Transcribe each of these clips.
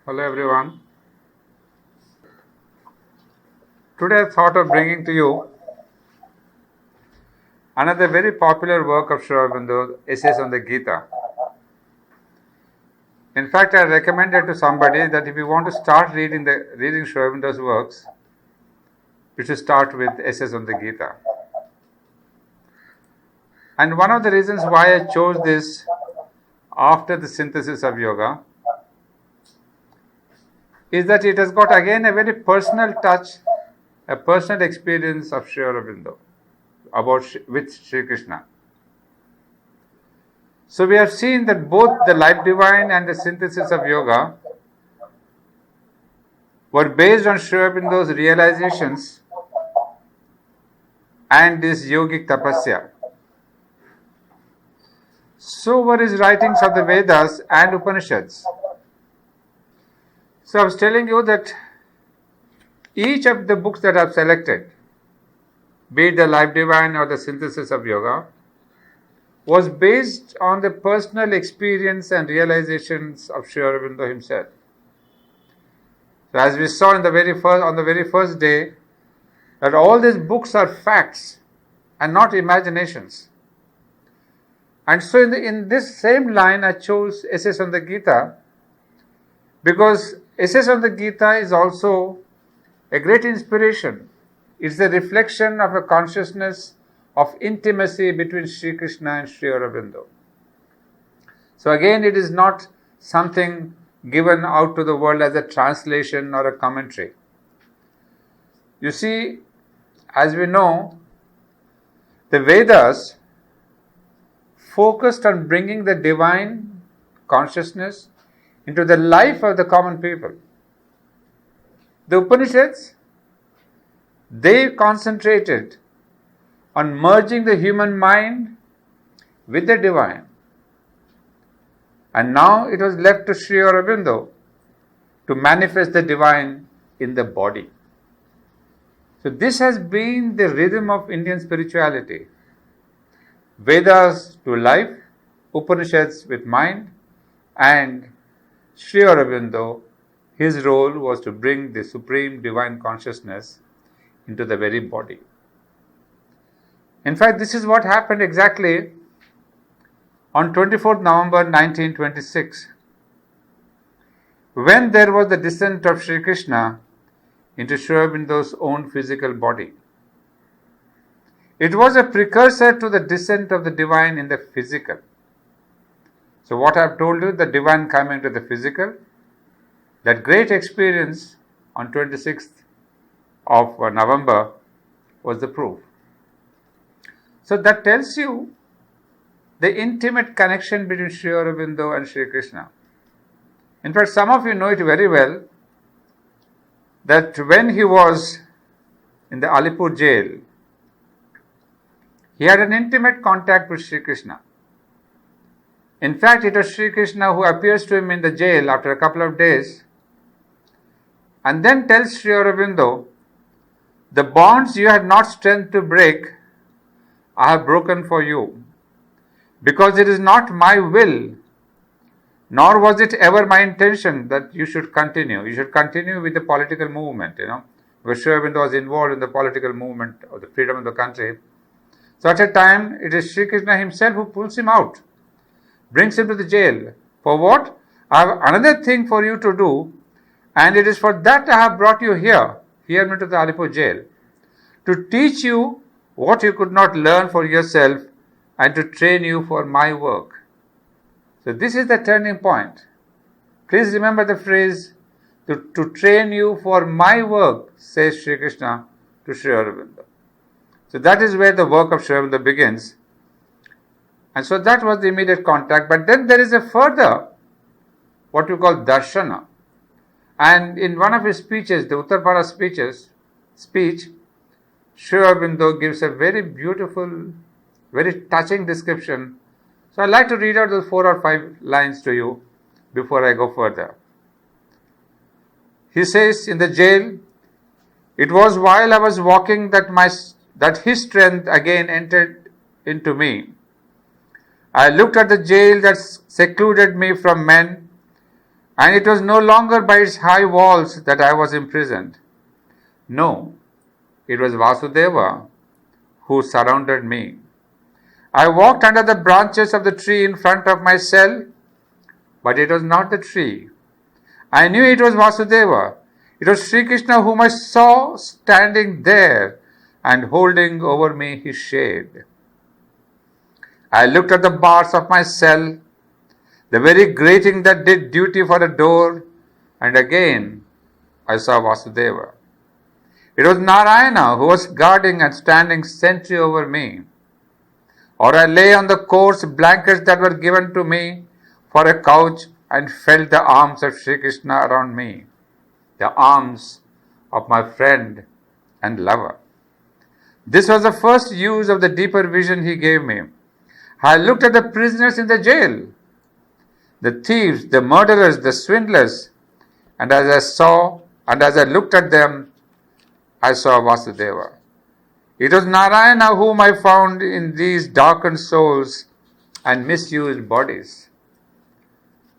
Hello everyone. Today I thought of bringing to you another very popular work of Sri Aurobindo, Essays on the Gita. In fact, I recommended to somebody that if you want to start reading Sri Aurobindo's works, you should start with Essays on the Gita. And one of the reasons why I chose this after the synthesis of yoga is that it has got again a very personal touch, a personal experience of Sri Aurobindo with Sri Krishna. So we have seen that both the Life Divine and the synthesis of yoga were based on Sri Aurobindo's realizations and this yogic tapasya. So were his writings of the Vedas and Upanishads. So I was telling you that each of the books that I've selected, be it the Life Divine or the Synthesis of Yoga, was based on the personal experience and realizations of Sri Aurobindo himself. So as we saw on the very first day, that all these books are facts and not imaginations. And so in this same line I chose Essays on the Gita, because Essays on the Gita is also a great inspiration. It's a reflection of a consciousness of intimacy between Sri Krishna and Sri Aurobindo. So again, it is not something given out to the world as a translation or a commentary. You see, as we know, the Vedas focused on bringing the divine consciousness into the life of the common people. The Upanishads, they concentrated on merging the human mind with the divine. And now it was left to Sri Aurobindo to manifest the divine in the body. So this has been the rhythm of Indian spirituality. Vedas to life, Upanishads with mind, and Sri Aurobindo, his role was to bring the supreme divine consciousness into the very body. In fact, this is what happened exactly on 24th November 1926, when there was the descent of Sri Krishna into Sri Aurobindo's own physical body. It was a precursor to the descent of the divine in the physical. So what I have told you, the divine coming to the physical, that great experience on 26th of November was the proof. So that tells you the intimate connection between Sri Aurobindo and Sri Krishna. In fact, some of you know it very well that when he was in the Alipur jail, he had an intimate contact with Sri Krishna. In fact, it was Sri Krishna who appears to him in the jail after a couple of days and then tells Sri Aurobindo, the bonds you had not strength to break, I have broken for you, because it is not my will, nor was it ever my intention that you should continue. You should continue with the political movement, where Sri Aurobindo was involved in the political movement of the freedom of the country. So at a time, it is Sri Krishna himself who pulls him out, brings him to the jail. For what? I have another thing for you to do, and it is for that I have brought you here to the Alipur jail, to teach you what you could not learn for yourself and to train you for my work. So this is the turning point. Please remember the phrase, to train you for my work, says Sri Krishna to Sri Aurobindo. So that is where the work of Sri Aurobindo begins. And so that was the immediate contact. But then there is a further, what we call darshana. And in one of his speeches, the Uttarpara speech, Sri Aurobindo gives a very beautiful, very touching description. So I'd like to read out those 4 or 5 lines to you before I go further. He says, in the jail, it was while I was walking that his strength again entered into me. I looked at the jail that secluded me from men And it was no longer by its high walls that I was imprisoned. No, it was Vasudeva who surrounded me. I walked under the branches of the tree in front of my cell, but it was not the tree. I knew it was Vasudeva. It was Sri Krishna whom I saw standing there and holding over me his shade. I looked at the bars of my cell, the very grating that did duty for a door, and again I saw Vasudeva. It was Narayana who was guarding and standing sentry over me. Or I lay on the coarse blankets that were given to me for a couch and felt the arms of Sri Krishna around me, the arms of my friend and lover. This was the first use of the deeper vision he gave me. I looked at the prisoners in the jail, the thieves, the murderers, the swindlers, and as I looked at them, I saw Vasudeva. It was Narayana whom I found in these darkened souls and misused bodies.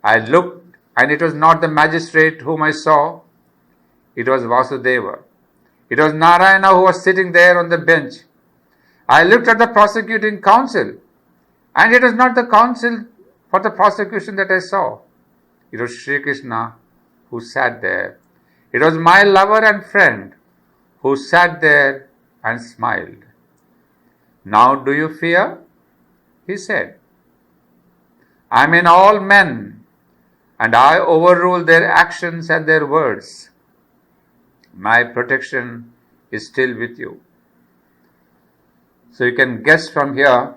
I looked, and it was not the magistrate whom I saw, it was Vasudeva. It was Narayana who was sitting there on the bench. I looked at the prosecuting counsel, and it was not the counsel for the prosecution that I saw. It was Sri Krishna who sat there. It was my lover and friend who sat there and smiled. Now do you fear? He said. I am in all men, and I overrule their actions and their words. My protection is still with you. So you can guess from here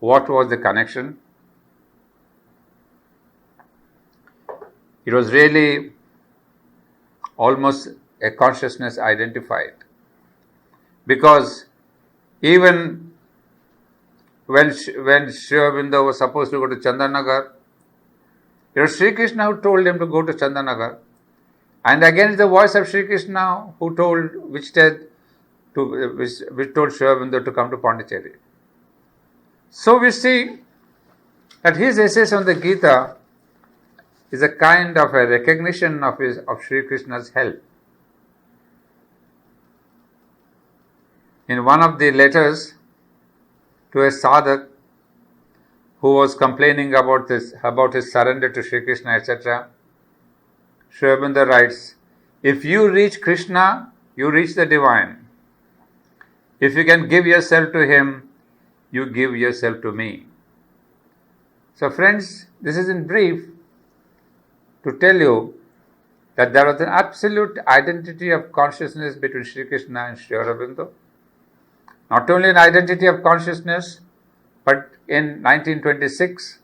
what was the connection. It was really almost a consciousness identified. Because even when Sri Aurobindo was supposed to go to Chandanagar, it was Sri Krishna who told him to go to Chandanagar. And again, the voice of Sri Krishna who told which told Sri Aurobindo to come to Pondicherry. So we see that his essays on the Gita is a kind of a recognition of Sri Krishna's help. In one of the letters to a sadhak who was complaining about his surrender to Sri Krishna, etc., Sri Aurobindo writes, if you reach Krishna, you reach the divine. If you can give yourself to him, you give yourself to me. So friends, this is in brief to tell you that there was an absolute identity of consciousness between Sri Krishna and Sri Aurobindo. Not only an identity of consciousness, but in 1926,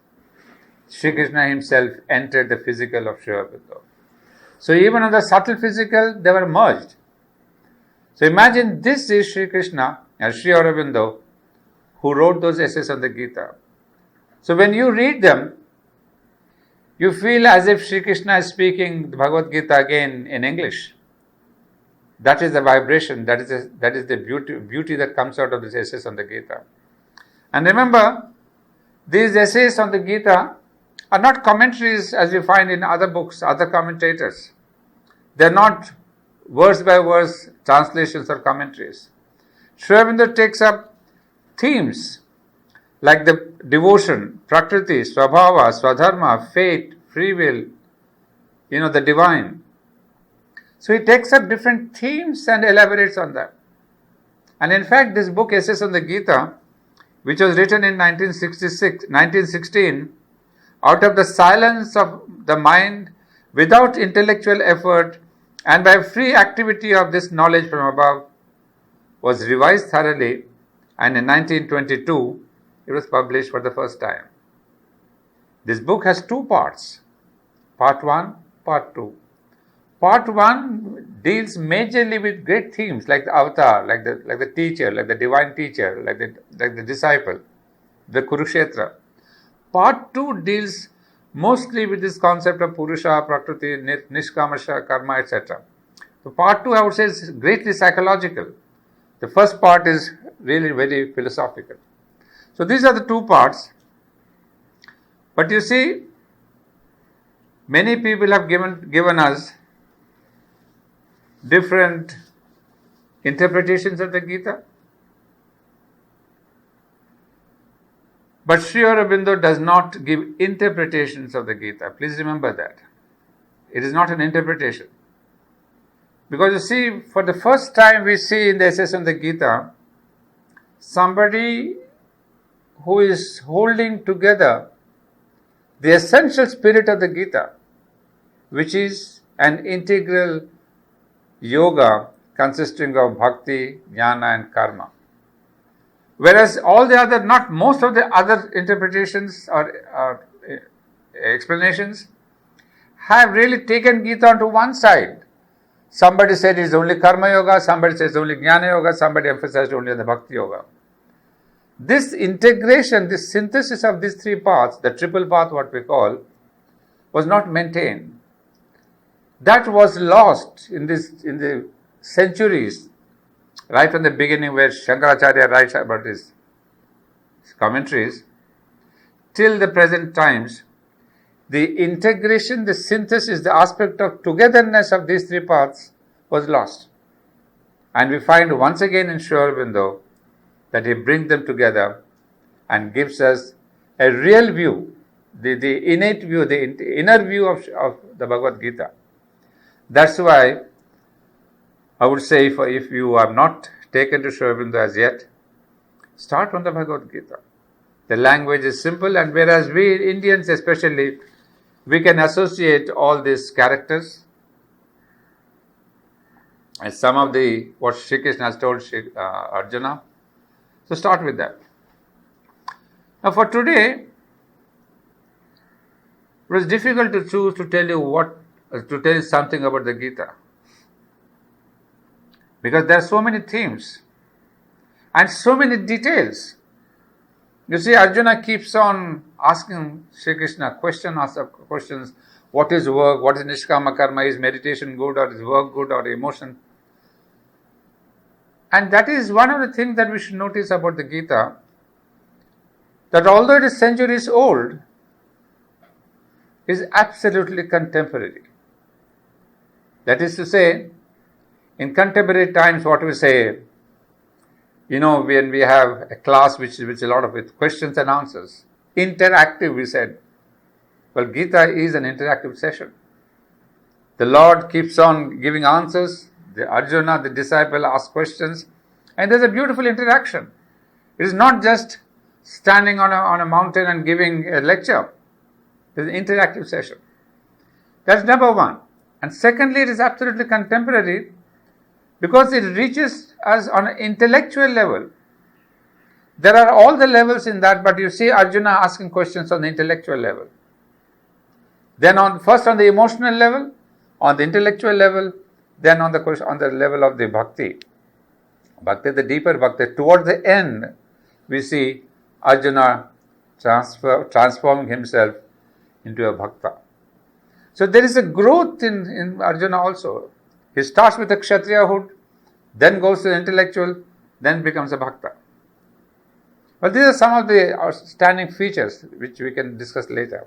Sri Krishna himself entered the physical of Sri Aurobindo. So even on the subtle physical, they were merged. So imagine this is Sri Krishna and Sri Aurobindo who wrote those essays on the Gita. So when you read them, you feel as if Sri Krishna is speaking the Bhagavad Gita again in English. That is the vibration, that is the beauty that comes out of these essays on the Gita. And remember, these essays on the Gita are not commentaries as we find in other books, other commentators. They are not verse by verse translations or commentaries. Sri Aurobindo takes up themes like the devotion, prakriti, swabhava, swadharma, fate, free will, the divine. So he takes up different themes and elaborates on that. And in fact, this book, Essays on the Gita, which was written in 1916, out of the silence of the mind, without intellectual effort, and by free activity of this knowledge from above, was revised thoroughly, and in 1922, it was published for the first time. This book has two parts, part 1, part 2. Part 1 deals majorly with great themes like the avatar, like the teacher, like the divine teacher, like the disciple, the Kurukshetra. Part 2 deals mostly with this concept of Purusha, Prakriti, Nishkamasha, Karma, etc. So part 2, I would say, is greatly psychological. The first part is really very philosophical. So these are the two parts. But you see, Many people have given us different interpretations of the Gita. But Sri Aurobindo does not give interpretations of the Gita. Please remember that. It is not an interpretation. Because you see, for the first time we see in the essays on the Gita, somebody who is holding together the essential spirit of the Gita, which is an integral yoga consisting of bhakti, jnana and karma. Whereas all the other, not most of the other interpretations or explanations have really taken Gita onto one side. Somebody said it's only karma yoga, somebody says only jnana yoga, somebody emphasized only on the bhakti yoga. This integration, this synthesis of these three paths, the triple path what we call, was not maintained. That was lost in the centuries, right from the beginning where Shankaracharya writes about his commentaries, till the present times. The integration, the synthesis, the aspect of togetherness of these three paths was lost. And we find once again in Sri Aurobindo that he brings them together and gives us a real view, the innate view, the inner view of the Bhagavad Gita. That's why I would say if you are not taken to Sri Aurobindo as yet, start from the Bhagavad Gita. The language is simple, and whereas we Indians especially, we can associate all these characters as some of what Sri Krishna has told Arjuna. So start with that. Now for today, it was difficult to choose to tell you something about the Gita. Because there are so many themes and so many details. You see, Arjuna keeps on asking Sri Krishna questions. What is work? What is nishkama karma? Is meditation good, or is work good, or emotion? And that is one of the things that we should notice about the Gita, that although it is centuries old, it is absolutely contemporary. That is to say, in contemporary times, what we say, when we have a class which a lot of with questions and answers, interactive, we said. Well, Gita is an interactive session. The Lord keeps on giving answers. The Arjuna, the disciple, asks questions, and there's a beautiful interaction. It is not just standing on a mountain and giving a lecture. It's an interactive session. That's number one. And secondly, it is absolutely contemporary because it reaches us on an intellectual level. There are all the levels in that, but you see Arjuna asking questions on the intellectual level. Then first on the emotional level, on the intellectual level, then on the level of the bhakti. Bhakti, the deeper bhakti. Toward the end, we see Arjuna transforming himself into a bhakta. So there is a growth in Arjuna also. He starts with the kshatriyahood, then goes to the intellectual, then becomes a bhakta. Well, these are some of the outstanding features which we can discuss later.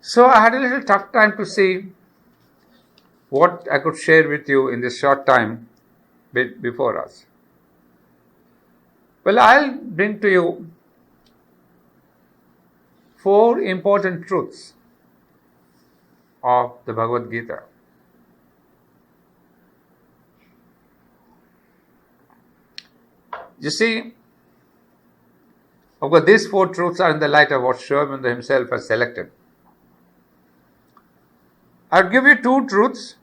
So I had a little tough time to see what I could share with you in this short time before us. Well, I'll bring to you 4 important truths of the Bhagavad Gita. You see, of course, these 4 truths are in the light of what Sri Aurobindo himself has selected. I'll give you 2 truths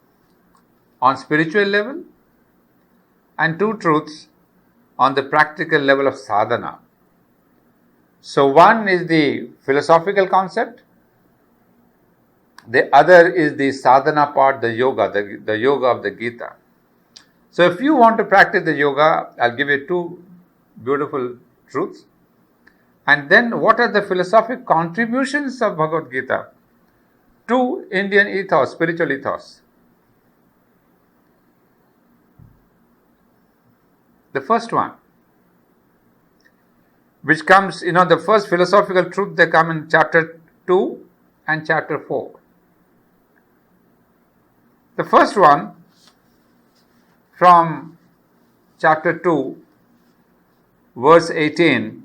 on spiritual level and 2 truths on the practical level of sadhana. So one is the philosophical concept, the other is the sadhana part, the yoga, the yoga of the Gita. So if you want to practice the yoga, I'll give you 2 beautiful truths. And then what are the philosophic contributions of Bhagavad Gita to Indian ethos, spiritual ethos? The first one, which comes, the first philosophical truth, they come in chapter 2 and chapter 4. The first one from chapter 2, verse 18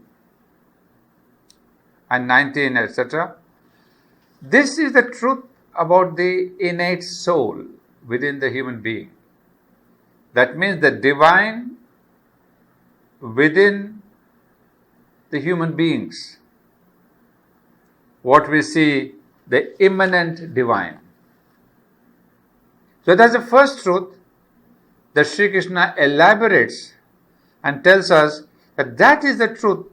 and 19, etc. This is the truth about the innate soul within the human being. That means the divine within the human beings. What we see, the immanent divine. So that's the first truth that Sri Krishna elaborates and tells us that that is the truth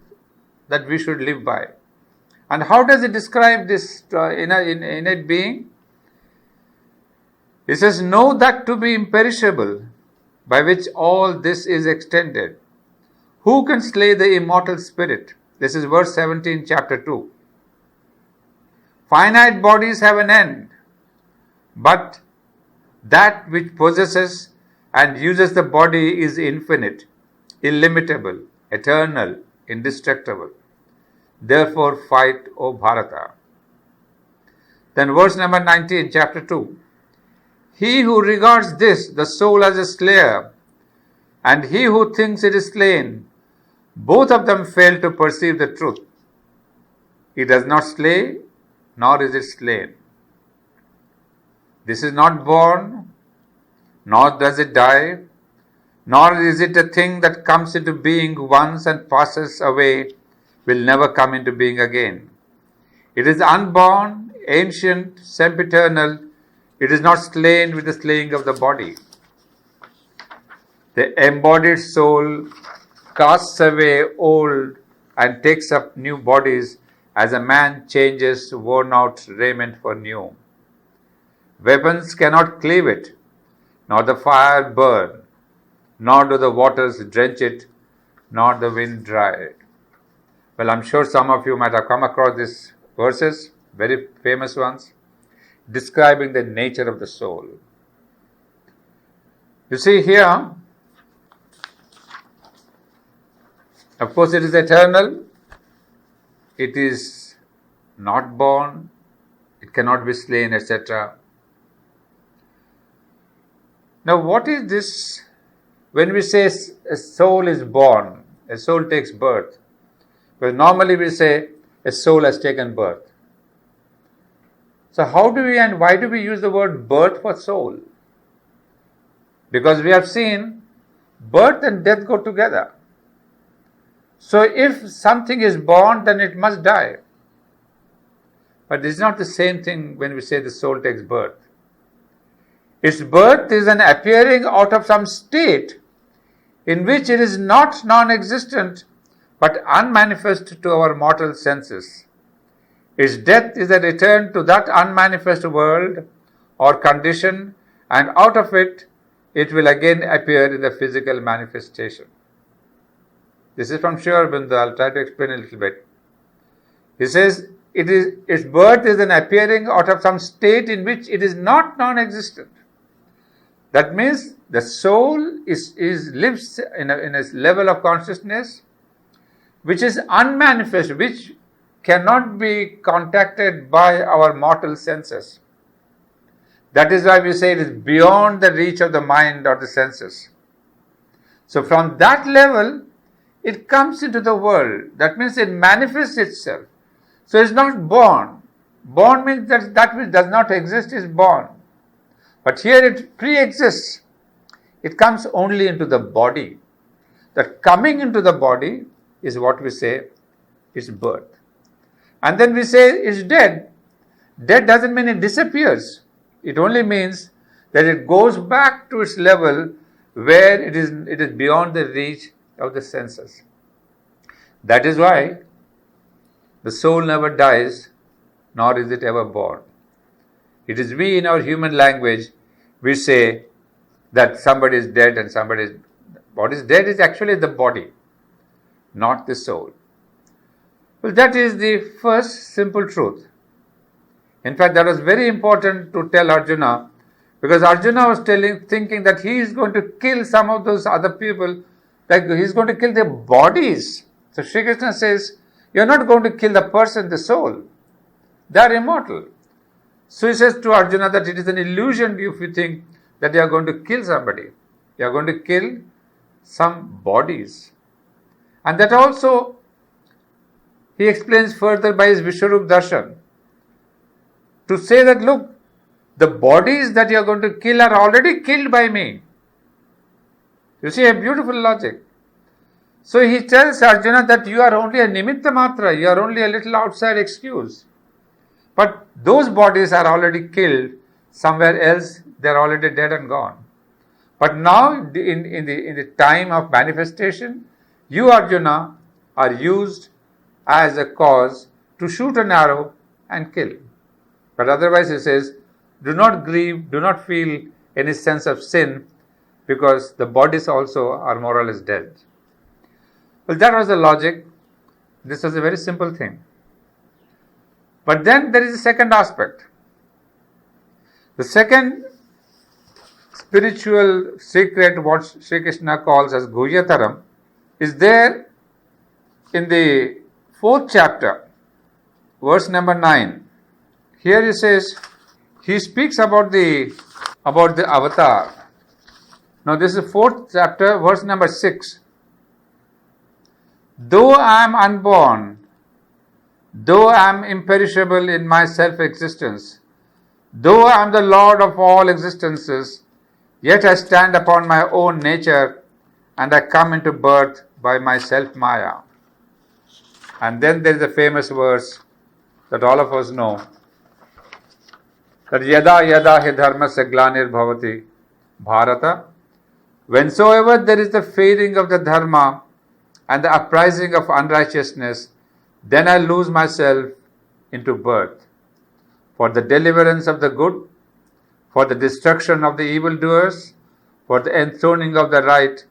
that we should live by. And how does it describe this innate being? He says, know that to be imperishable, by which all this is extended. Who can slay the immortal spirit? This is verse 17, chapter 2. Finite bodies have an end, but that which possesses and uses the body is infinite, illimitable, eternal, indestructible. Therefore fight, O Bharata. Then verse number 19, chapter 2. He who regards this, the soul, as a slayer, and he who thinks it is slain, both of them fail to perceive the truth. It does not slay, nor is it slain. This is not born, nor does it die, nor is it a thing that comes into being once and passes away, will never come into being again. It is unborn, ancient, sempiternal. It is not slain with the slaying of the body. The embodied soul casts away old and takes up new bodies as a man changes worn out raiment for new. Weapons cannot cleave it, nor the fire burn, nor do the waters drench it, nor the wind dry it. Well, I'm sure some of you might have come across these verses, very famous ones, describing the nature of the soul. You see here, of course, it is eternal, it is not born, it cannot be slain, etc. Now, what is this? When we say a soul is born, a soul takes birth, well, normally we say a soul has taken birth. So how do we and why do we use the word birth for soul? Because we have seen birth and death go together. So if something is born, then it must die. But it's not the same thing when we say the soul takes birth. Its birth is an appearing out of some state in which it is not non-existent but unmanifest to our mortal senses. Its death is a return to that unmanifest world or condition, and out of it, it will again appear in the physical manifestation. This is from Sri Aurobindo. I'll try to explain a little bit. He says, its birth is an appearing out of some state in which it is not non-existent. That means the soul lives in a level of consciousness which is unmanifest, which cannot be contacted by our mortal senses. That is why we say it is beyond the reach of the mind or the senses. So from that level, it comes into the world. That means it manifests itself. So it's not born. Born means that which does not exist is born. But here it pre-exists. It comes only into the body. That coming into the body is what we say is birth. And then we say it's dead. Dead doesn't mean it disappears. It only means that it goes back to its level where it is beyond the reach of the senses. That is why the soul never dies, nor is it ever born. It is we in our human language, we say that somebody is dead and somebody is... What is dead is actually the body, not the soul. Well, that is the first simple truth. In fact, that was very important to tell Arjuna, because Arjuna was thinking that he is going to kill some of those other people, like he is going to kill their bodies. So Sri Krishna says, you are not going to kill the person, the soul. They are immortal. So he says to Arjuna that it is an illusion if you think that you are going to kill somebody. You are going to kill some bodies. And that also he explains further by his Vishwarup Darshan to say that, look, the bodies that you are going to kill are already killed by me. You see a beautiful logic. So he tells Arjuna that you are only a nimitta matra, you are only a little outside excuse. But those bodies are already killed somewhere else, they are already dead and gone. But now in the time of manifestation, you Arjuna are used as a cause to shoot an arrow and kill. But otherwise he says, do not grieve, do not feel any sense of sin, because the bodies also are more or less dead. Well, that was the logic. This was a very simple thing. But then there is a second aspect. The second spiritual secret, what Sri Krishna calls as Guhyataram, is there in the 4th chapter, verse number 9. Here he says, he speaks about the avatar. Now this is 4th chapter, verse number 6. Though I am unborn, though I am imperishable in my self-existence, though I am the Lord of all existences, yet I stand upon my own nature and I come into birth by my self-maya. And then there is a famous verse that all of us know, that yada yada hi dharmasya glanir bhavati bharata, whensoever there is the fading of the dharma and the uprising of unrighteousness, then I lose myself into birth. For the deliverance of the good, for the destruction of the evildoers, for the enthroning of the right,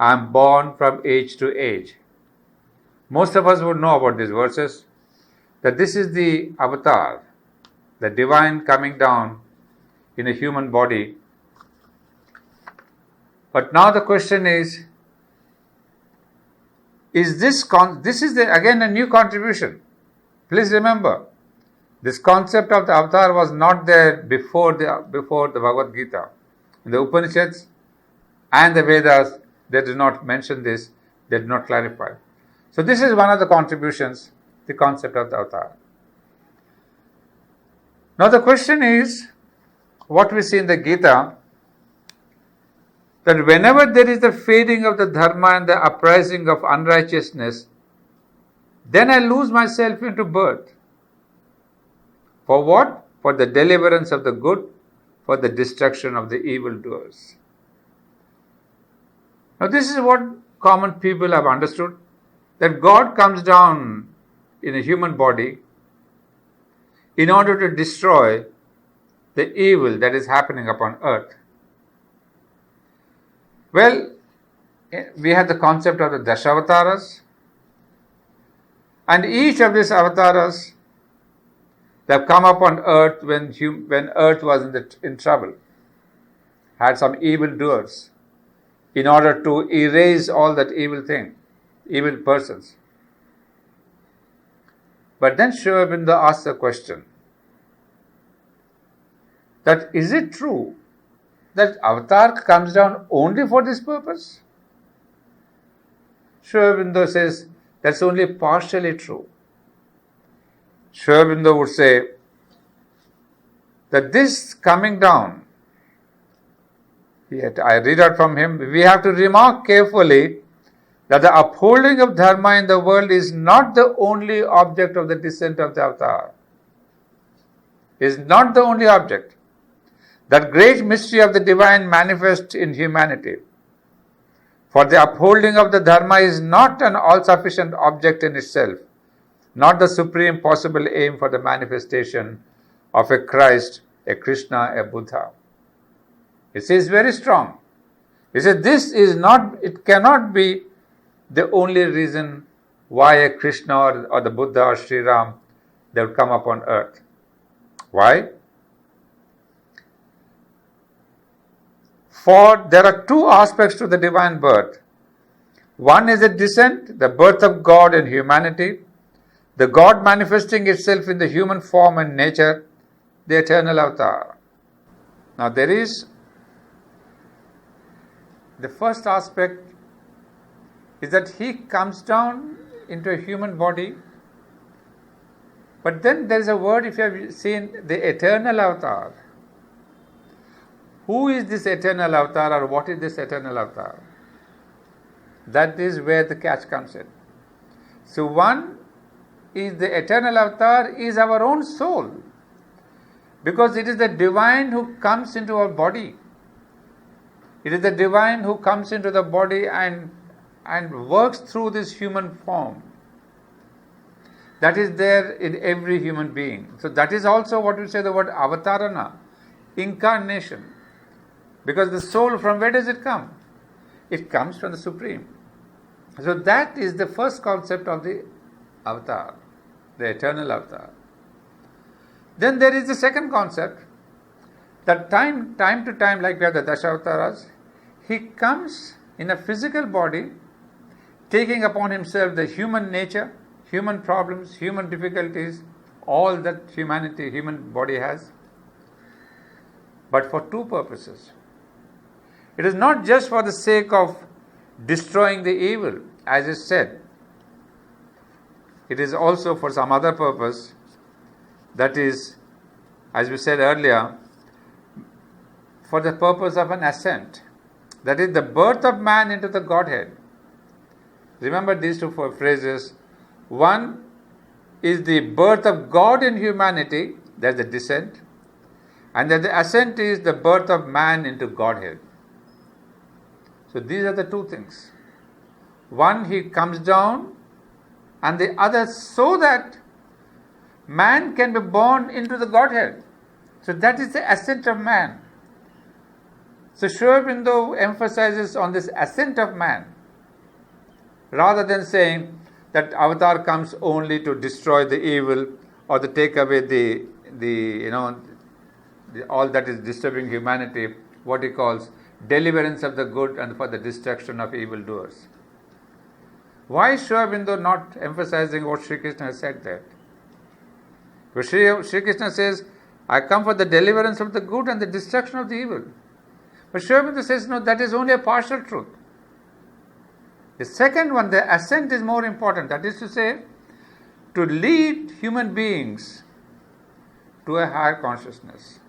I am born from age to age. Most of us would know about these verses, that this is the avatar, the divine coming down in a human body. But now the question is this again a new contribution? Please remember, this concept of the avatar was not there before the Bhagavad Gita. In the Upanishads and the Vedas, they do not mention this, they do not clarify. So this is one of the contributions, the concept of the avatar. Now the question is, what we see in the Gita, that whenever there is the fading of the dharma and the uprising of unrighteousness, then I lose myself into birth. For what? For the deliverance of the good, for the destruction of the evildoers. Now this is what common people have understood, that God comes down in a human body in order to destroy the evil that is happening upon earth. Well, we have the concept of the Dashavataras, and each of these avatars, they have come upon earth when earth was in trouble, had some evil doers, in order to erase all that evil persons. But then Sri Aurobindo asks a question, that is it true that avatar comes down only for this purpose? Sri Aurobindo says that's only partially true. Sri Aurobindo would say that this coming down, yet I read out from him, we have to remark carefully that the upholding of dharma in the world is not the only object of the descent of the avatar. Is not the only object. That great mystery of the divine manifests in humanity. For the upholding of the dharma is not an all-sufficient object in itself, not the supreme possible aim for the manifestation of a Christ, a Krishna, a Buddha. It says very strong. He said it cannot be the only reason why a Krishna or the Buddha or Sri Ram, they would come upon earth. Why? For there are two aspects to the divine birth. One is the descent, the birth of God in humanity, the God manifesting itself in the human form and nature, the eternal avatar. Now there is the first aspect is that he comes down into a human body, but then there is a word, if you have seen, the eternal avatar. Who is this eternal avatar, or what is this eternal avatar? That is where the catch comes in. So one is the eternal avatar is our own soul, because it is the divine who comes into our body. It is the divine who comes into the body and works through this human form. That is there in every human being. So that is also what we say the word avatarana, incarnation. Because the soul, from where does it come? It comes from the Supreme. So that is the first concept of the avatar, the eternal avatar. Then there is the second concept, that time to time, like we have the Dashavataras, he comes in a physical body, taking upon himself the human nature, human problems, human difficulties, all that human body has, but for two purposes. It is not just for the sake of destroying the evil, as is said. It is also for some other purpose, that is, as we said earlier, for the purpose of an ascent. That is the birth of man into the Godhead. Remember these two phrases. One is the birth of God in humanity, that's the descent, and then the ascent is the birth of man into Godhead. So these are the two things. One, he comes down, and the other, so that man can be born into the Godhead. So that is the ascent of man. So Sri Aurobindo emphasizes on this ascent of man, rather than saying that avatar comes only to destroy the evil or to take away all that is disturbing humanity, what he calls deliverance of the good and for the destruction of evildoers. Why is Sri Aurobindo not emphasizing what Sri Krishna has said there? Because Sri Krishna says, I come for the deliverance of the good and the destruction of the evil. But Sri Aurobindo says, no, that is only a partial truth. The second one, the ascent, is more important. That is to say, to lead human beings to a higher consciousness.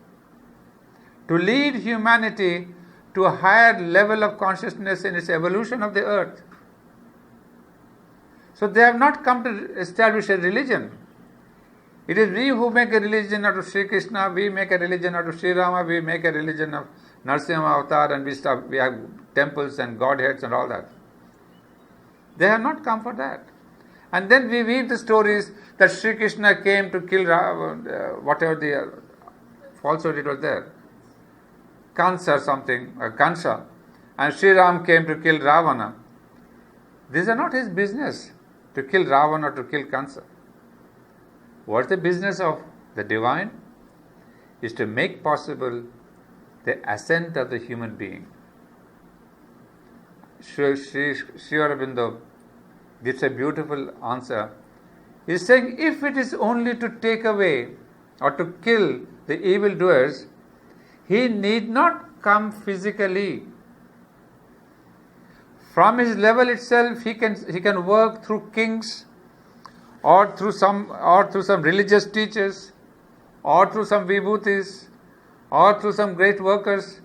To lead humanity to a higher level of consciousness in its evolution of the earth. So they have not come to establish a religion. It is we who make a religion out of Sri Krishna, we make a religion out of Sri Rama, we make a religion of Narasimha Avatar, and we have temples and godheads and all that. They have not come for that. And then we read the stories that Sri Krishna came to kill whatever the falsehood it was there, Kansa or something, or Kansa, and Sri Ram came to kill Ravana. These are not his business, to kill Ravana or to kill Kansa. What's the business of the divine? Is to make possible the ascent of the human being. Sri Aurobindo gives a beautiful answer. He is saying, if it is only to take away or to kill the evildoers, he need not come physically. From his level itself, he can work through kings, or through some religious teachers, or through some vibhutis, or through some great workers.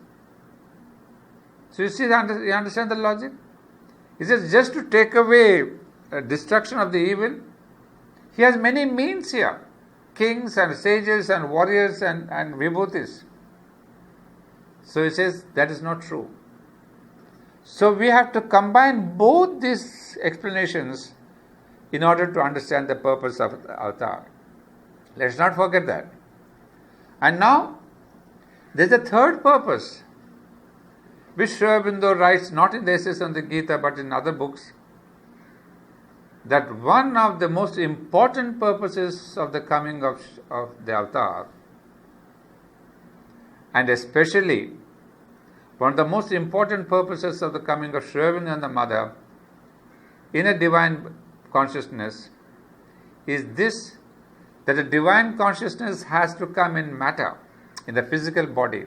So you understand the logic? He says, just to take away destruction of the evil, he has many means here. Kings and sages and warriors and vibhutis. So he says, that is not true. So we have to combine both these explanations in order to understand the purpose of the avatar. Let's not forget that. And now, there is a third purpose, which Sri Aurobindo writes not in the Essays on the Gita but in other books, that one of the most important purposes of the coming of the avatar, and especially one of the most important purposes of the coming of Sri Aurobindo and the Mother in a divine consciousness, is this, that the divine consciousness has to come in matter, in the physical body,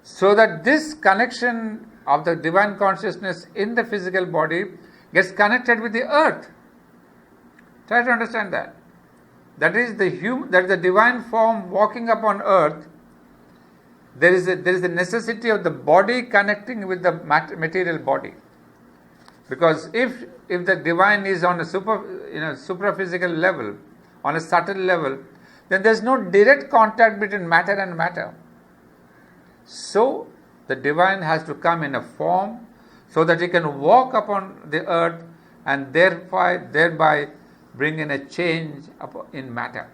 so that this connection of the divine consciousness in the physical body gets connected with the earth. Try to understand that. That is the divine form walking upon earth. There is a necessity of the body connecting with the material body. Because if the divine is on a supraphysical level, on a subtle level, then there is no direct contact between matter and matter. So the divine has to come in a form so that he can walk upon the earth and thereby bring in a change in matter.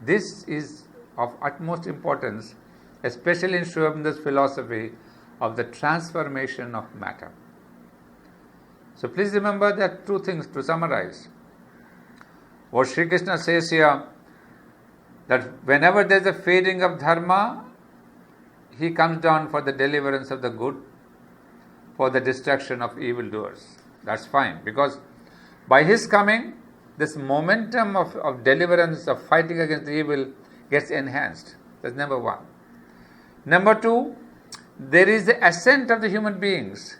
This is of utmost importance, especially in Sri Aurobindo's philosophy of the transformation of matter. So please remember there are two things to summarize. What Sri Krishna says here, that whenever there is a fading of dharma, he comes down for the deliverance of the good, for the destruction of evildoers. That's fine, because by his coming, this momentum of deliverance, of fighting against evil gets enhanced. That's number one. Number two, there is the ascent of the human beings.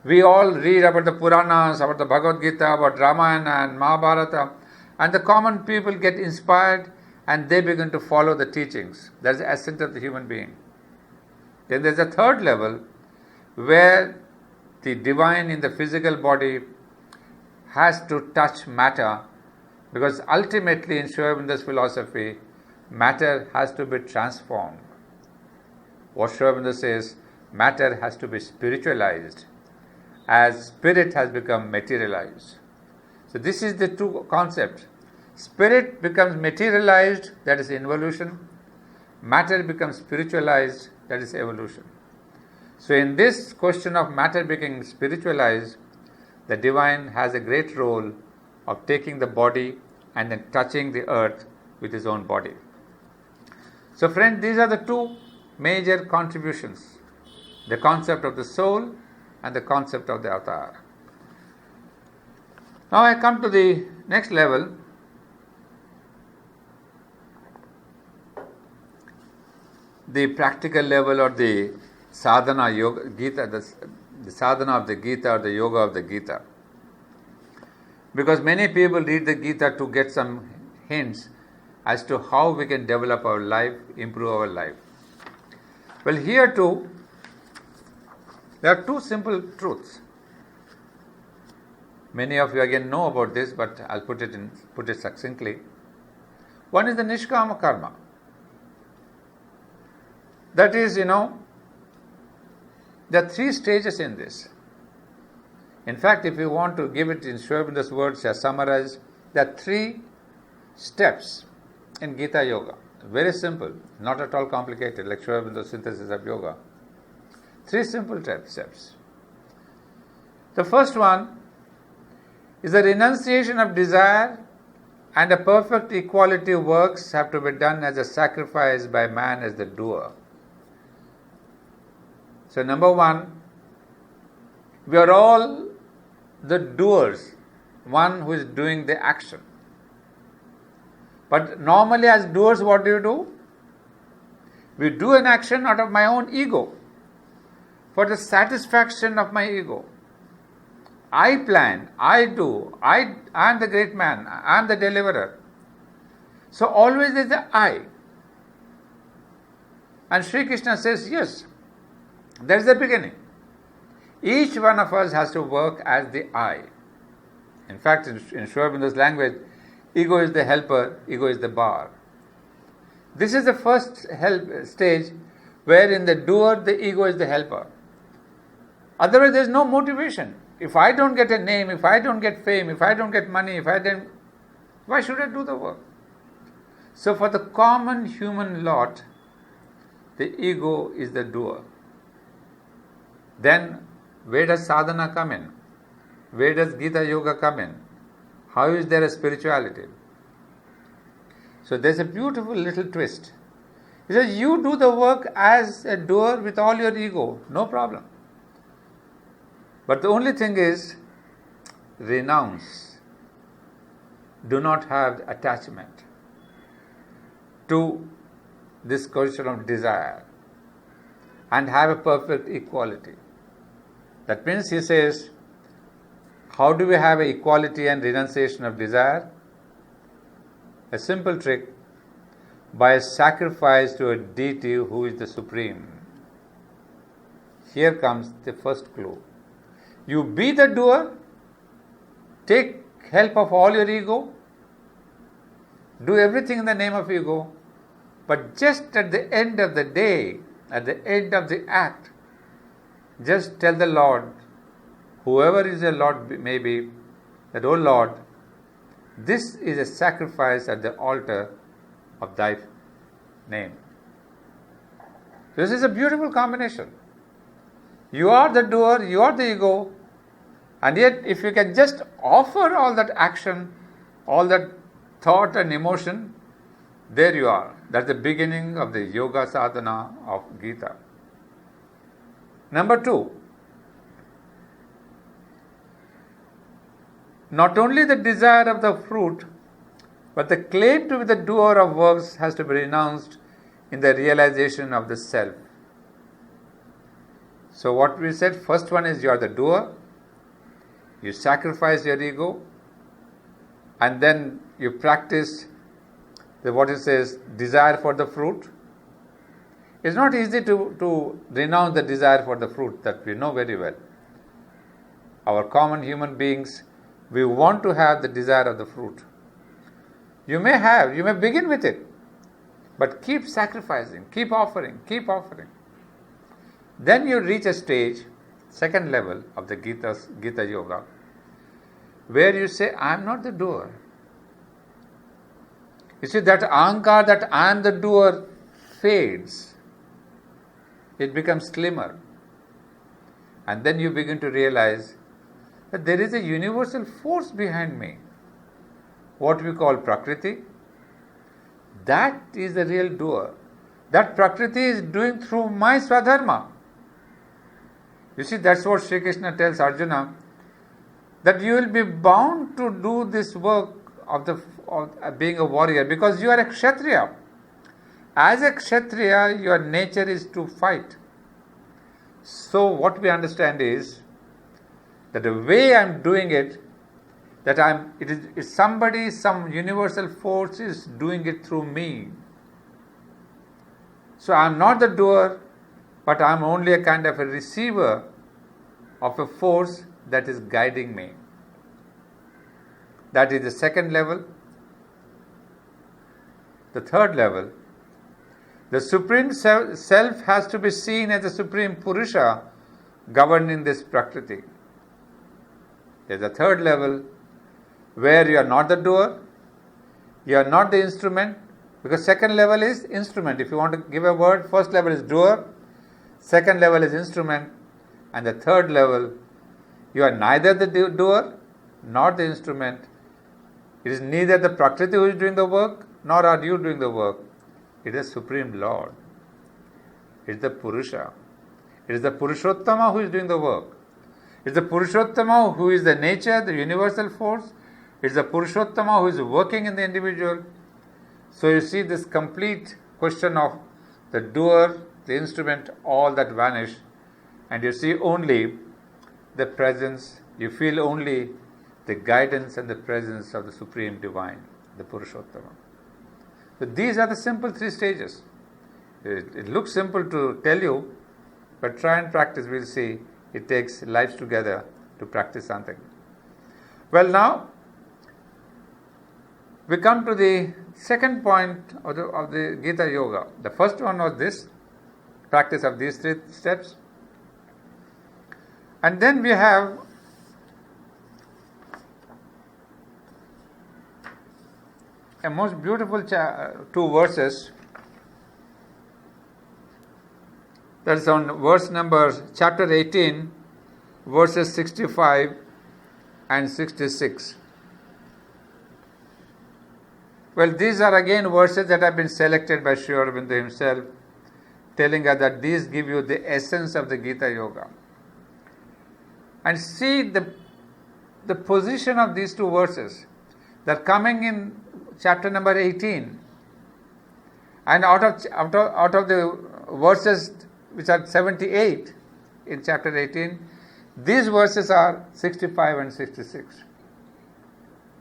We all read about the Puranas, about the Bhagavad Gita, about Ramayana and Mahabharata, and the common people get inspired and they begin to follow the teachings. That's the ascent of the human being. Then there's a third level where the divine in the physical body has to touch matter, because ultimately in Sri Aurobindo's philosophy, matter has to be transformed. What Sri Aurobindo says, matter has to be spiritualized as spirit has become materialized. So this is the two concepts. Spirit becomes materialized, that is involution. Matter becomes spiritualized, that is evolution. So in this question of matter becoming spiritualized, the divine has a great role of taking the body and then touching the earth with his own body. So friends, these are the two major contributions. The concept of the soul and the concept of the avatar. Now I come to the next level. The practical level, or the sadhana yoga, Gita, the sadhana of the Gita, or the yoga of the Gita. Because many people read the Gita to get some hints as to how we can develop our life, improve our life. Well, here too, there are two simple truths. Many of you again know about this, but I'll put it succinctly. One is the nishkama karma. That is, there are three stages in this. In fact, if you want to give it in Sri Aurobindo's words as summarized, there are three steps in Gita Yoga. Very simple, not at all complicated, like Sri Aurobindo's synthesis of yoga. Three simple steps. The first one is the renunciation of desire, and a perfect equality of works have to be done as a sacrifice by man as the doer. So number one, we are all the doers, one who is doing the action. But normally as doers, what do? We do an action out of my own ego, for the satisfaction of my ego. I plan, I do, I am the great man, I am the deliverer. So always there is the I. And Sri Krishna says, yes, that is the beginning. Each one of us has to work as the I. In fact, in Sri Aurobindo's language, ego is the helper, ego is the bar. This is the first stage where in the doer, the ego is the helper. Otherwise, there is no motivation. If I don't get a name, if I don't get fame, if I don't get money, why should I do the work? So for the common human lot, the ego is the doer. Then, where does sadhana come in? Where does Gita Yoga come in? How is there a spirituality? So there's a beautiful little twist. He says, you do the work as a doer with all your ego, no problem. But the only thing is, renounce. do not have attachment to this question of desire and have a perfect equality. That means he says, how do we have equality and renunciation of desire? A simple trick, by a sacrifice to a deity who is the supreme. Here comes the first clue. You be the doer, take help of all your ego, do everything in the name of ego, but just at the end of the day, at the end of the act, just tell the Lord, whoever is your Lord may be, that, oh Lord, this is a sacrifice at the altar of thy name. This is a beautiful combination. You are the doer, you are the ego, and yet if you can just offer all that action, all that thought and emotion, there you are. That's the beginning of the yoga sadhana of Gita. Number 2, not only the desire of the fruit, but the claim to be the doer of works has to be renounced in the realization of the self. So what we said, first one is you are the doer, you sacrifice your ego, and then you practice what it says, desire for the fruit. It's not easy to renounce the desire for the fruit, that we know very well. Our common human beings, we want to have the desire of the fruit. You may begin with it, but keep sacrificing, keep offering. Then you reach a stage, second level of the Gita Yoga, where you say, I am not the doer. You see, that ahankar, that I am the doer, fades. It becomes slimmer. And then you begin to realize that there is a universal force behind me, what we call Prakriti. That is the real doer. That Prakriti is doing through my Swadharma. You see, that's what Sri Krishna tells Arjuna, that you will be bound to do this work of being a warrior, because you are a Kshatriya. As a Kshatriya, your nature is to fight. So what we understand is that the way I am doing it, some universal force is doing it through me. So I am not the doer, but I am only a kind of a receiver of a force that is guiding me. That is the second level. The third level, the Supreme Self has to be seen as the Supreme Purusha governing this Prakriti. There is a third level where you are not the doer, you are not the instrument, because second level is instrument. If you want to give a word, first level is doer, second level is instrument, and the third level, you are neither the doer nor the instrument. It is neither the Prakriti who is doing the work, nor are you doing the work. It is Supreme Lord. It is the Purusha. It is the Purushottama who is doing the work. It is the Purushottama who is the nature, the universal force. It is the Purushottama who is working in the individual. So you see this complete question of the doer, the instrument, all that vanish, and you see only the presence, you feel only the guidance and the presence of the Supreme Divine, the Purushottama. So these are the simple 3 stages. It looks simple to tell you, but try and practice, we'll see. It takes lives together to practice something. Well, now we come to the second point of the Gita Yoga. The first one was this, practice of these 3 steps. And then we have a most beautiful 2 verses. That is on verse number, chapter 18, verses 65 and 66. Well, these are again verses that have been selected by Sri Aurobindo himself, telling us that these give you the essence of the Gita Yoga. And see the position of these 2 verses. They're coming in chapter number 18. And out of the verses which are 78 in chapter 18, these verses are 65 and 66,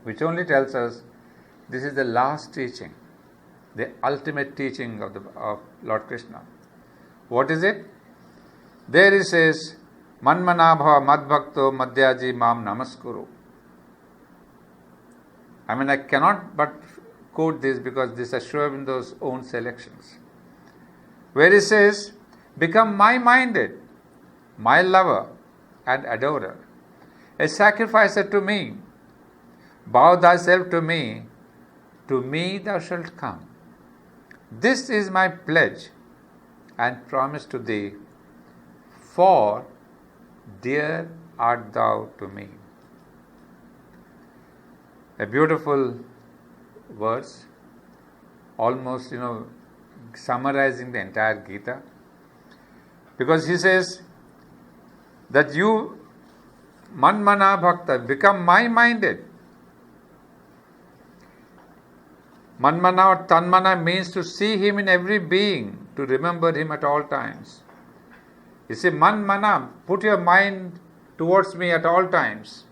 which only tells us this is the last teaching, the ultimate teaching of Lord Krishna. What is it? There he says, Manmanabha madbhakto madhyaji mam namaskuru. I cannot but quote this because these are Sri-Aurobindo's own selections. Where he says, become my-minded, my lover and adorer, a sacrificer to me, bow thyself to me thou shalt come. This is my pledge and promise to thee, for dear art thou to me. A beautiful verse, almost summarizing the entire Gita, because he says that you, manmana bhakta, become my-minded. Manmana or tanmana means to see him in every being, to remember him at all times. You see, manmana, put your mind towards me at all times.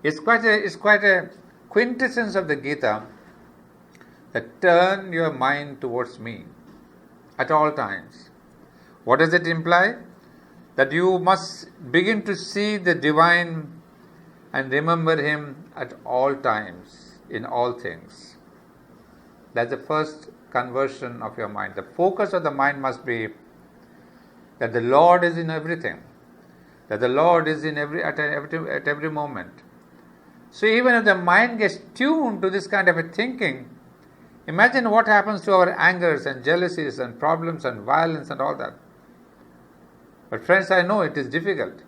It's quite a quintessence of the Gita that turn your mind towards me at all times. What does it imply? That you must begin to see the divine and remember him at all times, in all things. That's the first conversion of your mind. The focus of the mind must be that the Lord is in everything, that the Lord is in at every moment. So even if the mind gets tuned to this kind of a thinking, imagine what happens to our angers and jealousies and problems and violence and all that. But friends, I know it is difficult.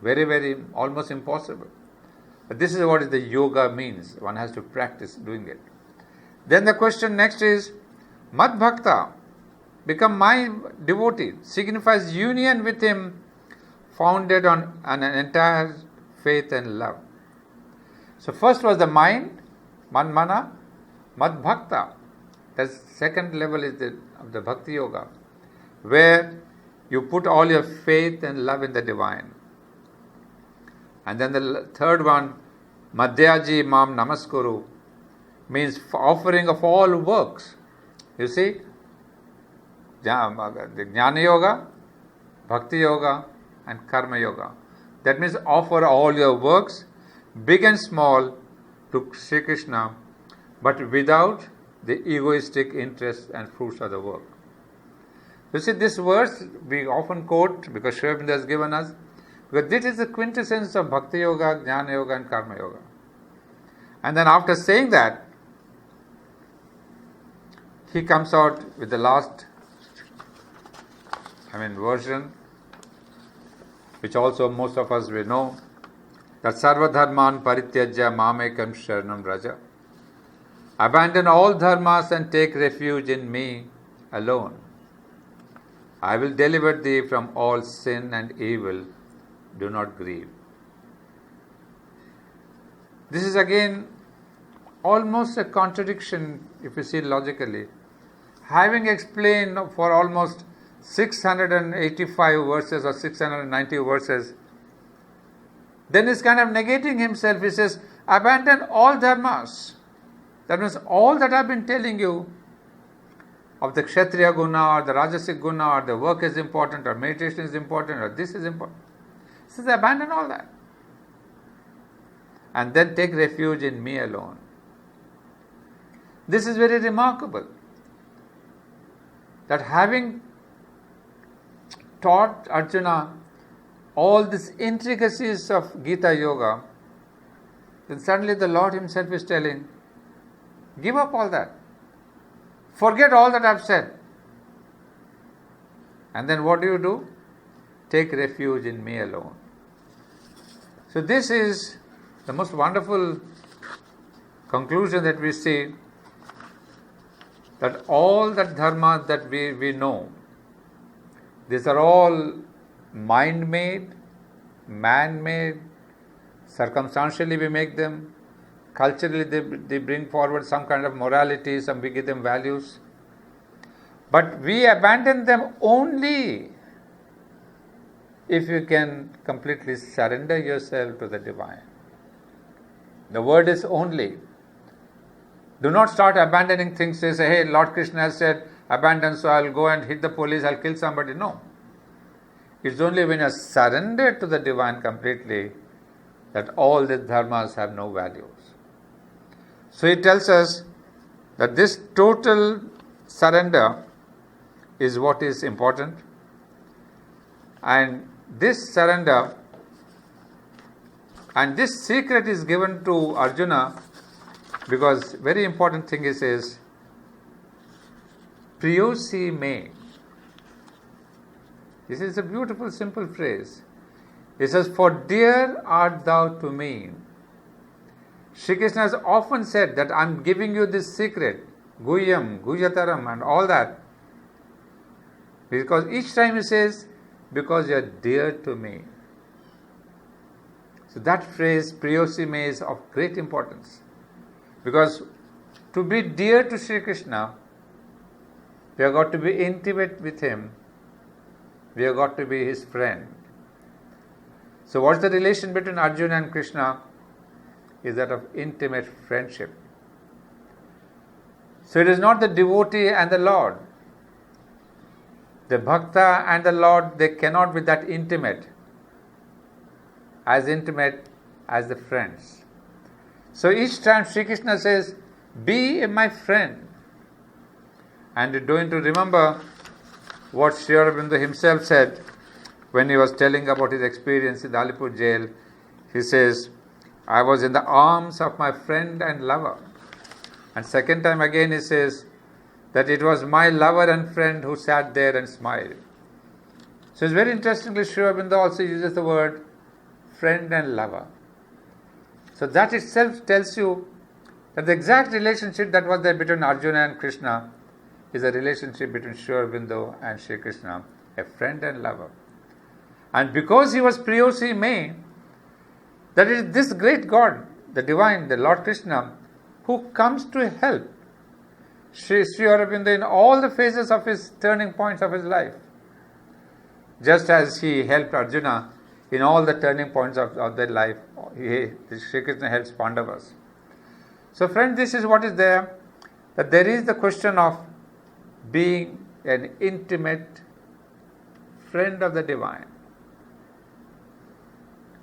Very, very, almost impossible. But this is what the yoga means. One has to practice doing it. Then the question next is, Mad Bhakta, become my devotee, signifies union with him founded on an entire faith and love. So first was the mind, manmana, mad bhakta. The second level is of the bhakti yoga, where you put all your faith and love in the divine. And then the third one, madhyaji mam namaskuru, means offering of all works. You see, the jnana yoga, bhakti yoga and karma yoga. That means offer all your works, big and small, to Sri Krishna, but without the egoistic interests and fruits of the work. You see, this verse we often quote because Sri Aurobindo has given us, because this is the quintessence of Bhakti Yoga, Jnana Yoga and Karma Yoga. And then after saying that, he comes out with the last version, which also most of us will know, that Sarva Dharman Parityajya Mamekam Sharanam Raja. Abandon all dharmas and take refuge in me alone. I will deliver thee from all sin and evil. Do not grieve. This is again almost a contradiction if you see logically. Having explained for almost 685 verses or 690 verses, then he's kind of negating himself. He says, abandon all dharmas. That means all that I've been telling you of the Kshatriya guna or the Rajasic guna or the work is important or meditation is important or this is important. He says, abandon all that. And then take refuge in me alone. This is very remarkable. That having taught Arjuna all these intricacies of Gita Yoga, then suddenly the Lord himself is telling, give up all that. Forget all that I've said. And then what do? Take refuge in me alone. So this is the most wonderful conclusion that we see, that all that dharma that we know, these are all mind-made, man-made, Circumstantially we make them, culturally they bring forward some kind of morality, we give them values. But we abandon them only if you can completely surrender yourself to the divine. The word is only. Do not start abandoning things. Say, hey, Lord Krishna has said, abandon, so I'll go and hit the police, I'll kill somebody. No. It's only when you are surrendered to the divine completely that all the dharmas have no values. So he tells us that this total surrender is what is important. And this surrender and this secret is given to Arjuna because very important thing is Priyosi me. This is a beautiful simple phrase. It says, for dear art thou to me. Shri Krishna has often said that I am giving you this secret, Guhyam, Guhyataram and all that. Because each time he says, because you are dear to me. So that phrase, Priyosi me, is of great importance. Because to be dear to Shri Krishna, we have got to be intimate with him. We have got to be his friend. So what's the relation between Arjuna and Krishna? Is that of intimate friendship. So it is not the devotee and the Lord. The Bhakta and the Lord, they cannot be that intimate as the friends. So each time Sri Krishna says, be my friend. And you're going to remember what Sri Aurobindo himself said when he was telling about his experience in the Alipur jail. He says, I was in the arms of my friend and lover. And second time again he says that it was my lover and friend who sat there and smiled. So it's very interestingly, Sri Aurobindo also uses the word friend and lover. So that itself tells you that the exact relationship that was there between Arjuna and Krishna is a relationship between Sri Aurobindo and Sri Krishna, a friend and lover. And because he was Priyosi me, that is this great God, the divine, the Lord Krishna, who comes to help Sri Aurobindo in all the phases of his turning points of his life. Just as he helped Arjuna in all the turning points of their life, Sri Krishna helps Pandavas. So friends, this is what is there, that there is the question of being an intimate friend of the divine.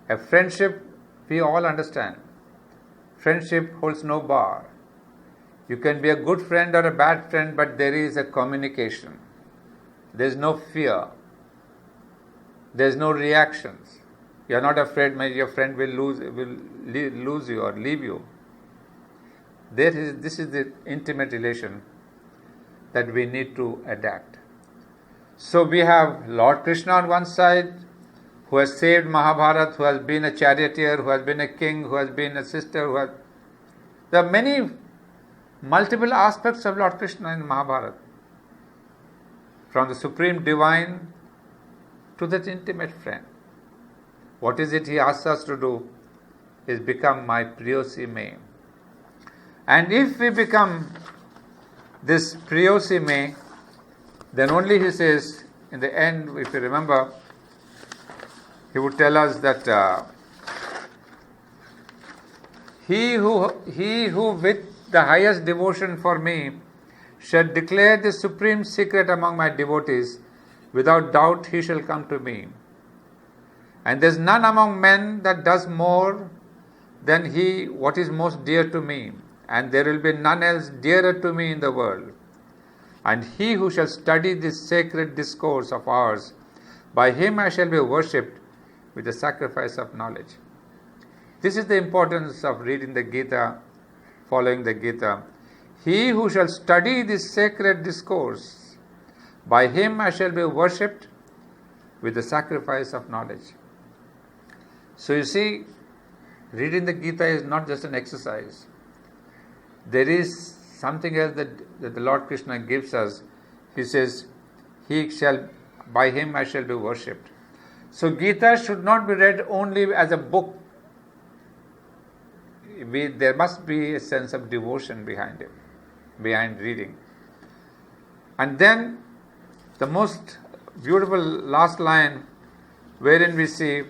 A friendship, we all understand. Friendship holds no bar. You can be a good friend or a bad friend, but there is a communication. There is no fear. There is no reactions. You are not afraid maybe your friend will lose you or leave you. This is the intimate relation that we need to adapt. So we have Lord Krishna on one side, who has saved Mahabharata, who has been a charioteer, who has been a king, who has been a sister, there are many multiple aspects of Lord Krishna in Mahabharata. From the supreme divine to that intimate friend. What is it he asks us to do? Is become my Priyosi me. And if we become this Priyosi me, then only he says, in the end, if you remember, he would tell us that he who with the highest devotion for me shall declare the supreme secret among my devotees, without doubt he shall come to me. And there is none among men that does more than he what is most dear to me, and there will be none else dearer to me in the world. And he who shall study this sacred discourse of ours, by him I shall be worshipped with the sacrifice of knowledge. This is the importance of reading the Gita, following the Gita. He who shall study this sacred discourse, by him I shall be worshipped with the sacrifice of knowledge. So you see, reading the Gita is not just an exercise. There is something else that the Lord Krishna gives us. He says, by him I shall be worshipped. So Gita should not be read only as a book there must be a sense of devotion behind it, behind reading. And then the most beautiful last line, wherein we see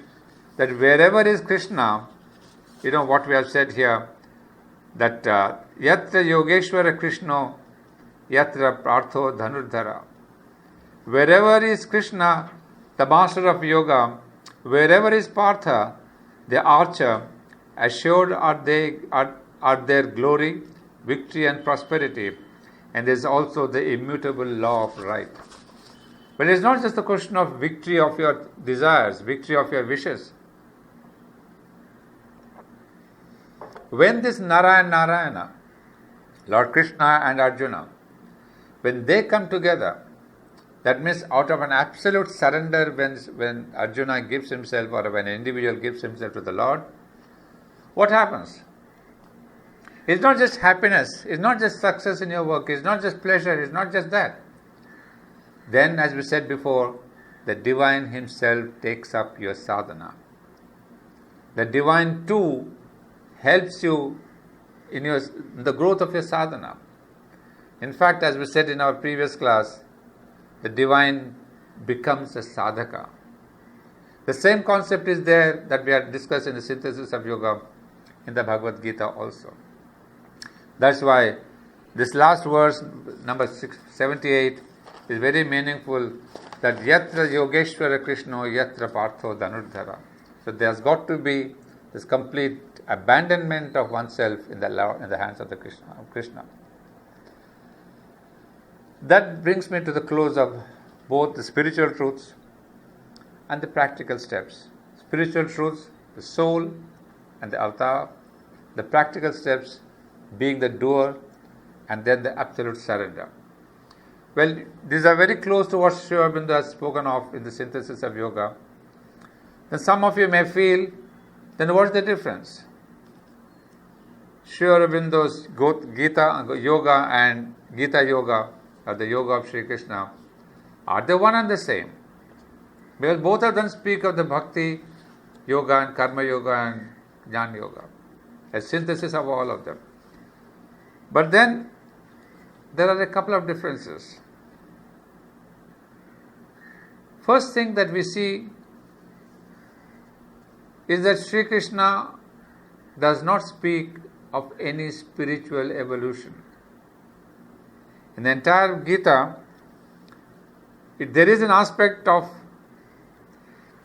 that wherever is Krishna, what we have said here, that yatra yogeshwara Krishna, yatra partho dhanurdhara. Wherever is Krishna, the master of yoga, wherever is Partha, the archer, assured are their glory, victory and prosperity, and there is also the immutable law of right. But it is not just the question of victory of your desires, victory of your wishes. When this Narayana, Lord Krishna and Arjuna, when they come together, that means out of an absolute surrender, when Arjuna gives himself, or when an individual gives himself to the Lord, what happens? It's not just happiness, it's not just success in your work, it's not just pleasure, it's not just that. Then, as we said before, the Divine Himself takes up your sadhana. The Divine too helps you in the growth of your sadhana. In fact, as we said in our previous class, the Divine becomes a sadhaka. The same concept is there that we had discussed in the synthesis of yoga in the Bhagavad Gita also. That's why this last verse, number 78, is very meaningful, that yatra yogeshwara Krishna, yatra partho dhanurdhara. So there's got to be this complete abandonment of oneself in the hands of the Krishna. That brings me to the close of both the spiritual truths and the practical steps. Spiritual truths, the soul and the avatar, the practical steps being the doer, and then the absolute surrender. Well, these are very close to what Sri Aurobindo has spoken of in the synthesis of yoga. Then some of you may feel, then what's the difference? Sri Aurobindo's Gita Yoga and Gita Yoga, or the Yoga of Sri Krishna, are they one and the same? Because both of them speak of the Bhakti Yoga and Karma Yoga and Jnana Yoga, a synthesis of all of them. But then there are a couple of differences. First thing that we see is that Sri Krishna does not speak of any spiritual evolution. In the entire Gita, there is an aspect of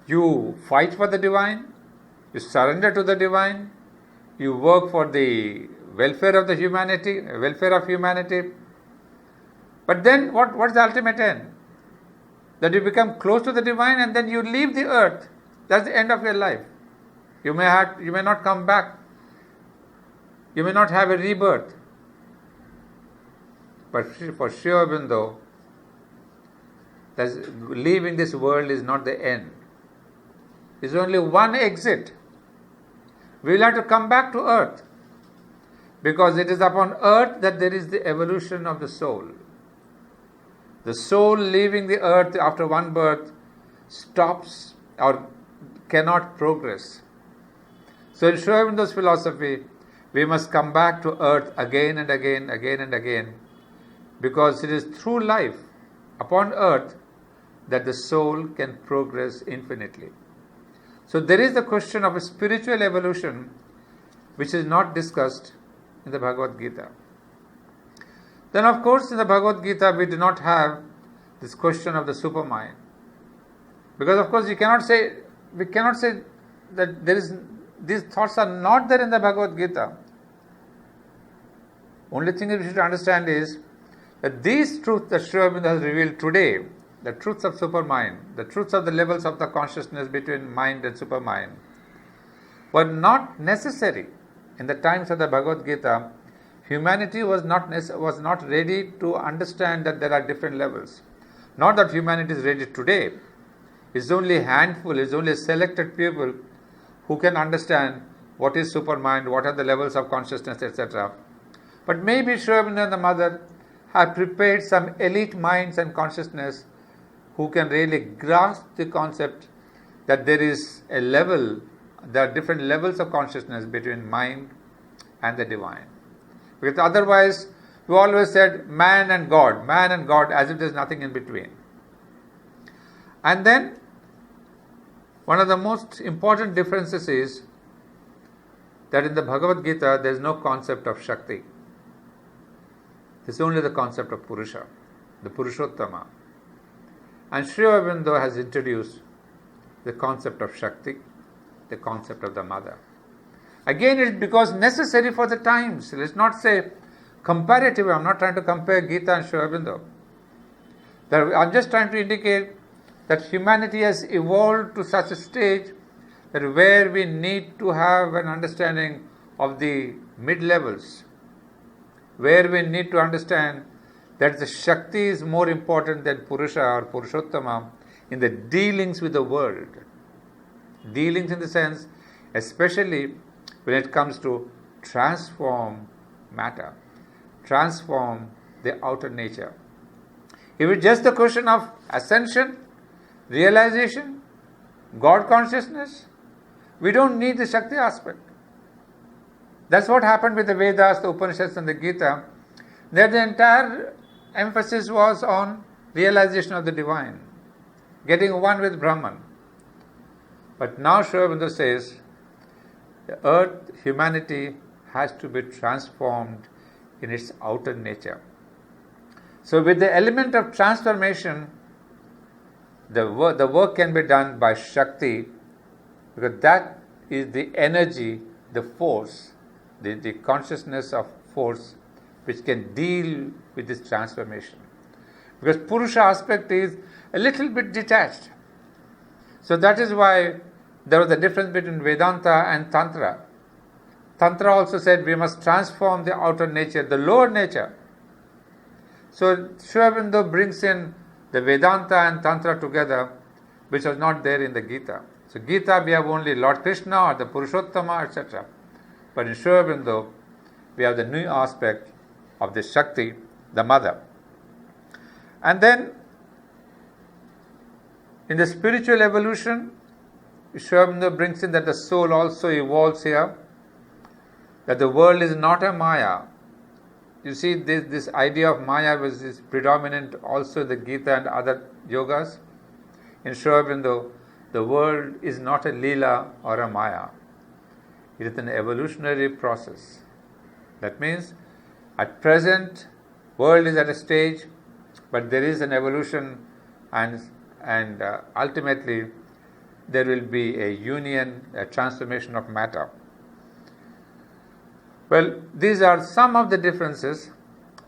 you fight for the divine, you surrender to the divine, you work for the welfare of humanity. But then what's the ultimate end? That you become close to the divine and then you leave the earth. That's the end of your life. You may not come back. You may not have a rebirth. But for Sri Aurobindo, leaving this world is not the end. It's only one exit. We will have to come back to earth, because it is upon earth that there is the evolution of the soul. The soul leaving the earth after one birth stops or cannot progress. So in Sri Aurobindo's philosophy, we must come back to earth again and again, because it is through life upon earth that the soul can progress infinitely. So there is the question of a spiritual evolution which is not discussed in the Bhagavad Gita. Then of course in the Bhagavad Gita we do not have this question of the supermind. Because of course we cannot say that these thoughts are not there in the Bhagavad Gita. Only thing that we should understand is that these truths that Sri Aurobindo has revealed today, the truths of supermind, the truths of the levels of the consciousness between mind and supermind, were not necessary in the times of the Bhagavad Gita. Humanity was not ready to understand that there are different levels. Not that humanity is ready today. It's only a handful, it's only a selected people who can understand what is supermind, what are the levels of consciousness, etc. But maybe Sri Aurobindo and the Mother have prepared some elite minds and consciousness who can really grasp the concept that there are different levels of consciousness between mind and the divine. Because otherwise, we always said man and God, as if there's nothing in between. And then, one of the most important differences is that in the Bhagavad Gita, there is no concept of Shakti. There's only the concept of Purusha, the Purushottama. And Sri Aurobindo has introduced the concept of Shakti, the concept of the mother. Again, it's because necessary for the times. Let's not say comparative. I'm not trying to compare Gita and Sri Aurobindo. I'm just trying to indicate that humanity has evolved to such a stage that where we need to have an understanding of the mid-levels, where we need to understand that the Shakti is more important than Purusha or Purushottama in the dealings with the world. Dealings in the sense, especially when it comes to transform matter, transform the outer nature. If it's just a question of ascension, realization, God consciousness, we don't need the Shakti aspect. That's what happened with the Vedas, the Upanishads and the Gita, that the entire emphasis was on realization of the divine, getting one with Brahman. But now Sri Aurobindo says, the earth, humanity has to be transformed in its outer nature. So with the element of transformation, the work can be done by Shakti, because that is the energy, the force, the consciousness of force which can deal with this transformation. Because Purusha aspect is a little bit detached. So that is why there was a difference between Vedanta and Tantra. Tantra also said we must transform the outer nature, the lower nature. So Sri Aurobindo brings in the Vedanta and Tantra together, which was not there in the Gita. So Gita we have only Lord Krishna or the Purushottama, etc. But in Sri Aurobindo we have the new aspect of the Shakti, the mother. And then in the spiritual evolution, Sri Aurobindo brings in that the soul also evolves here, that the world is not a Maya. You see, this idea of Maya is predominant also in the Gita and other yogas. In Sri Aurobindo, the world is not a Leela or a Maya. It is an evolutionary process. That means, at present, world is at a stage, but there is an evolution, and ultimately there will be a union, a transformation of matter. Well, these are some of the differences,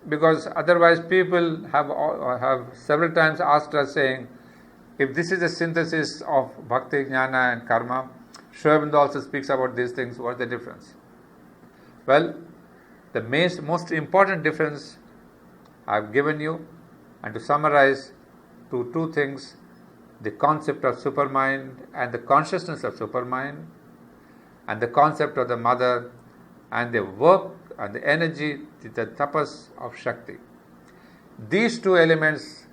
because otherwise people have several times asked us saying, if this is a synthesis of Bhakti, Jnana and Karma, Sri Aurobindo also speaks about these things, what's the difference? Well, the most important difference I've given you, and to summarize to two things, the concept of supermind and the consciousness of supermind, and the concept of the mother and the work and the energy, the tapas of Shakti. These two elements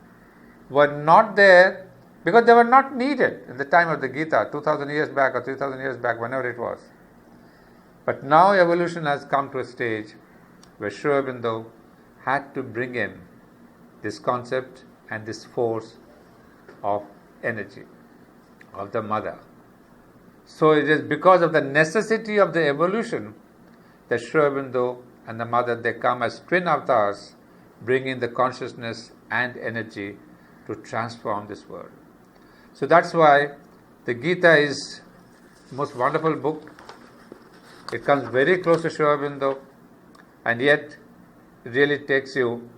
were not there because they were not needed in the time of the Gita, 2000 years back or 3000 years back, whenever it was. But now evolution has come to a stage where Sri Aurobindo had to bring in this concept and this force of energy, of the mother. So it is because of the necessity of the evolution that Sri Aurobindo and the mother, they come as twin avatars, bringing the consciousness and energy to transform this world. So that's why the Gita is the most wonderful book. It comes very close to Sri Aurobindo, and yet it really takes you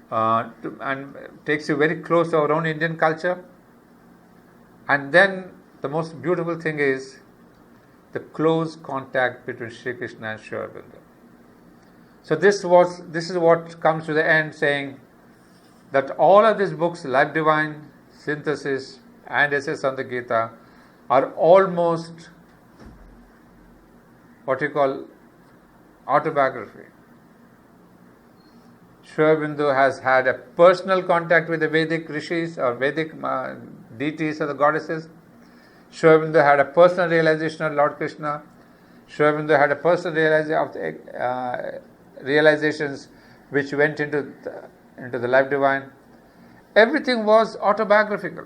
very close to our own Indian culture. And then the most beautiful thing is the close contact between Sri Krishna and Sri Aurobindo. So this is what comes to the end, saying that all of these books, Life Divine, Synthesis and Essays on the Gita, are almost what you call autobiography. Sri Aurobindo has had a personal contact with the Vedic rishis or Vedic deities or the goddesses. Sri Aurobindo had a personal realization of Lord Krishna. Sri Aurobindo had a personal realizations which went into the life divine. Everything was autobiographical.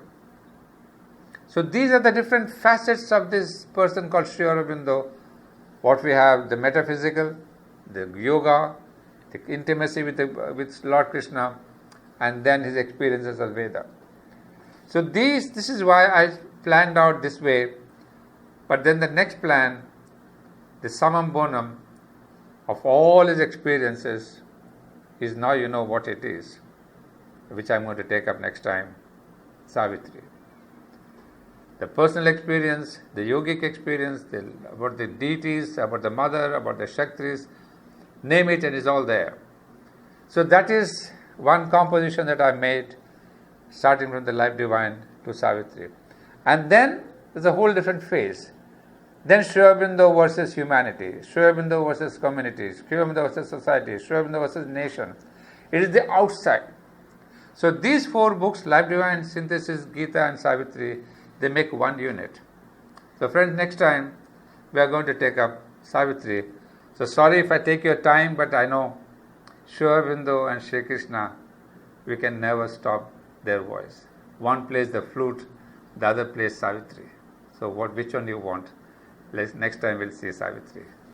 So these are the different facets of this person called Sri Aurobindo. What we have, the metaphysical, the yoga, the intimacy with Lord Krishna, and then his experiences of Veda. So this is why I planned out this way. But then the next plan, the summum bonum of all his experiences, is now you know what it is, which I'm going to take up next time, Savitri. The personal experience, the yogic experience, about the deities, about the mother, about the Shaktis, name it, and it's all there. So that is one composition that I made, starting from the life divine to Savitri. And then there's a whole different phase. Then Sri Aurobindo versus humanity, Sri Aurobindo versus community, Sri Aurobindo versus society, Sri Aurobindo versus nation. It is the outside. So these 4 books, Life Divine, Synthesis, Gita and Savitri, they make one unit. So friends, next time we are going to take up Savitri. So sorry if I take your time, but I know Sri Aurobindo and Sri Krishna, we can never stop their voice. One plays the flute, the other plays Savitri. So which one you want? Next time we'll see Savitri.